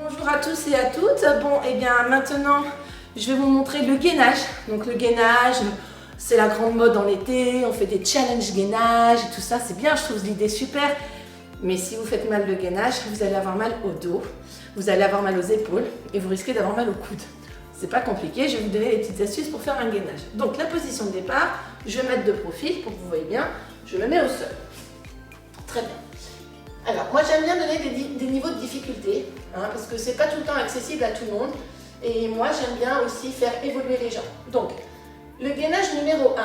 Bonjour à tous et à toutes. Bon, et bien maintenant, je vais vous montrer le gainage. Donc le gainage, c'est la grande mode en été, on fait des challenges gainage et tout ça, c'est bien, je trouve l'idée super. Mais si vous faites mal le gainage, vous allez avoir mal au dos, vous allez avoir mal aux épaules et vous risquez d'avoir mal au coude. C'est pas compliqué, je vais vous donner des petites astuces pour faire un gainage. Donc la position de départ, je vais mettre de profil pour que vous voyez bien, je me mets au sol. Très bien. Alors moi j'aime bien donner des niveaux de difficulté, parce que c'est pas tout le temps accessible à tout le monde. Et moi j'aime bien aussi faire évoluer les gens. Donc le gainage numéro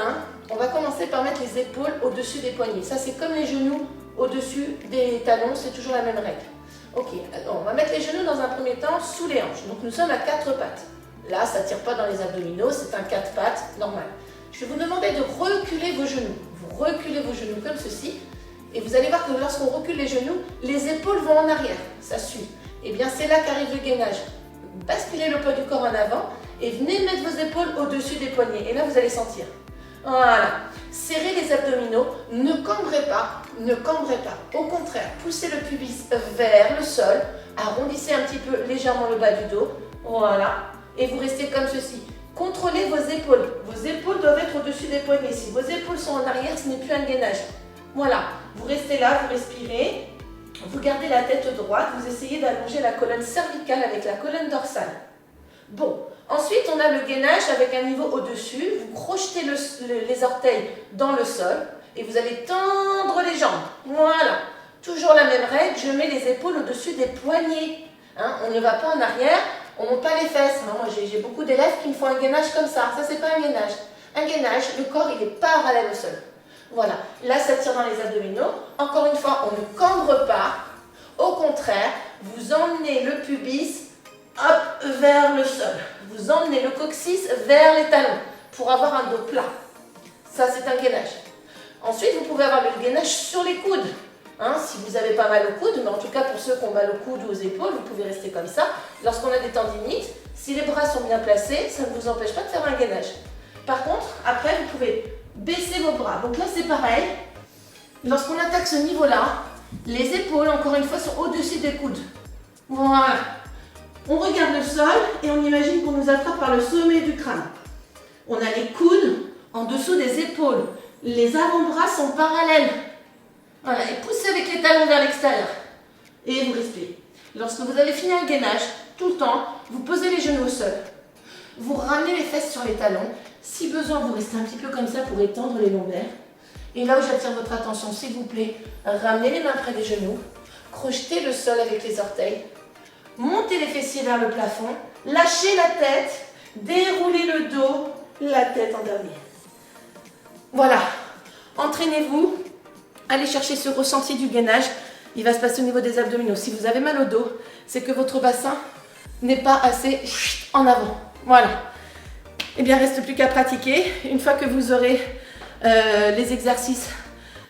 1, on va commencer par mettre les épaules au-dessus des poignets. Ça c'est comme les genoux au-dessus des talons, c'est toujours la même règle. Ok, alors on va mettre les genoux dans un premier temps sous les hanches. Donc nous sommes à 4 pattes. Là, ça ne tire pas dans les abdominaux, c'est un 4 pattes normal. Je vais vous demander de reculer vos genoux. Vous reculez vos genoux comme ceci. Et vous allez voir que lorsqu'on recule les genoux, les épaules vont en arrière. Ça suit. Et bien c'est là qu'arrive le gainage. Basculez le poids du corps en avant et venez mettre vos épaules au-dessus des poignets. Et là, vous allez sentir. Voilà. Serrez les abdominaux. Ne cambrez pas. Ne cambrez pas. Au contraire, poussez le pubis vers le sol. Arrondissez un petit peu légèrement le bas du dos. Voilà. Et vous restez comme ceci. Contrôlez vos épaules. Vos épaules doivent être au-dessus des poignets. Si vos épaules sont en arrière, ce n'est plus un gainage. Voilà. Vous restez là, vous respirez. Vous gardez la tête droite. Vous essayez d'allonger la colonne cervicale avec la colonne dorsale. Bon. Ensuite, on a le gainage avec un niveau au-dessus. Vous crochetez les orteils dans le sol et vous allez tendre les jambes. Voilà. Toujours la même règle. Je mets les épaules au-dessus des poignets. On ne va pas en arrière. On ne monte pas les fesses. Moi, j'ai beaucoup d'élèves qui me font un gainage comme ça. Ça, c'est pas un gainage. Un gainage, le corps, il est parallèle au sol. Voilà. Là, ça tire dans les abdominaux. Encore une fois, on ne cambre pas. Au contraire, vous emmenez le pubis hop, vers le sol. Vous emmenez le coccyx vers les talons pour avoir un dos plat. Ça, c'est un gainage. Ensuite, vous pouvez avoir le gainage sur les coudes. Si vous n'avez pas mal au coude, mais en tout cas pour ceux qui ont mal au coude ou aux épaules, vous pouvez rester comme ça. Lorsqu'on a des tendinites, si les bras sont bien placés, ça ne vous empêche pas de faire un gainage. Par contre, après, vous pouvez baisser vos bras. Donc là, c'est pareil. Lorsqu'on attaque ce niveau-là, les épaules, encore une fois, sont au-dessus des coudes. Voilà. On regarde le sol et on imagine qu'on nous attrape par le sommet du crâne. On a les coudes en dessous des épaules. Les avant-bras sont parallèles. Voilà, et poussez avec les talons vers l'extérieur. Et vous respirez. Lorsque vous avez fini un gainage, tout le temps, vous posez les genoux au sol. Vous ramenez les fesses sur les talons. Si besoin, vous restez un petit peu comme ça pour étendre les lombaires. Et là où j'attire votre attention, s'il vous plaît, ramenez les mains près des genoux. Crochetez le sol avec les orteils. Montez les fessiers vers le plafond. Lâchez la tête. Déroulez le dos. La tête en dernier. Voilà. Entraînez-vous. Allez chercher ce ressenti du gainage, il va se passer au niveau des abdominaux. Si vous avez mal au dos, c'est que votre bassin n'est pas assez en avant. Voilà. Eh bien, il ne reste plus qu'à pratiquer. Une fois que vous aurez les exercices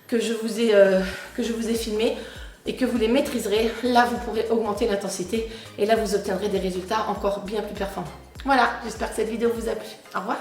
que je vous ai filmés et que vous les maîtriserez, là, vous pourrez augmenter l'intensité et là, vous obtiendrez des résultats encore bien plus performants. Voilà, j'espère que cette vidéo vous a plu. Au revoir.